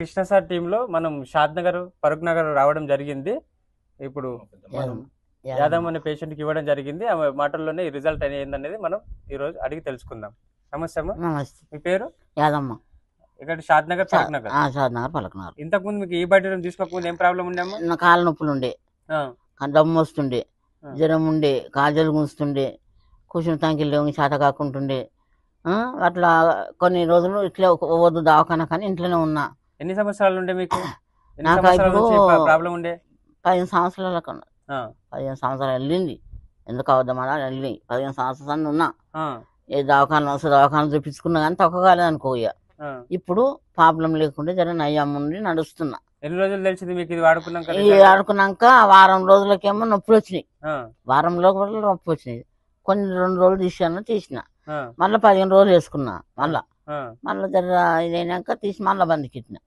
కృష్ణసార్ టీంలో మనం షాద్ నగర్, ఫరూక్ నగర్ రావడం జరిగింది. ఇప్పుడు మనం యాదమ్మ అనే పేషెంట్కి ఇవ్వడం జరిగింది. ఆమె మాటల్లోనే ఈ రిజల్ట్ ఏందనేది మనం ఈరోజు అడిగి తెలుసుకుందాం. నమస్తే అమ్మ. నమస్తే. మీ పేరు? యాదమ్మ. ఇక్కడ షాద్ నగర్, ఫరూక్ నగర్. షాద్ నగర్, ఫరూక్ నగర్. ఇంతకుముందు మీకు ఈ బయట తీసుకోకముందు ఏం ప్రాబ్లం ఉండే అమ్మ? నా కాళ్ళ నొప్పులు ఉండే, దమ్ము వస్తుండే, జ్వరం ఉండే, కాజలు గుంస్తుండే, కూర్చుని తంకిలు చేత కాకుంటుండే. అట్లా కొన్ని రోజులు ఇట్లా వద్దు దవాఖాన కానీ ఇంట్లోనే ఉన్నా. ఎన్ని సంవత్సరాలు ఉండే మీకు? నాకు ఇప్పుడు ప్రాబ్లం ఉండే 15 సంవత్సరాల కన్నా 15 సంవత్సరాలు వెళ్ళింది. ఎందుకు అవద్దమా వెళ్ళి 15 సంవత్సరాలు ఉన్నా. ఏ దవాఖాన చూపించుకున్నా కానీ తక్కువ కాలేదు అనుకోయ్య. ఇప్పుడు ప్రాబ్లం లేకుండా జర నయ్యం నుండి నడుస్తున్నా. ఎన్ని రోజులు తెలిసింది మీకు ఇది వాడుకున్నాక? వాడుకున్నాక వారం రోజులకేమో నొప్పులు వచ్చినాయి. వారంలో కూడా నొప్పి వచ్చినాయి. కొన్ని 2 రోజులు తీసిన మళ్ళీ 15 రోజులు వేసుకున్నా. మళ్ళా జర ఇదైనాక తీసి మళ్ళీ బందికిట్టిన.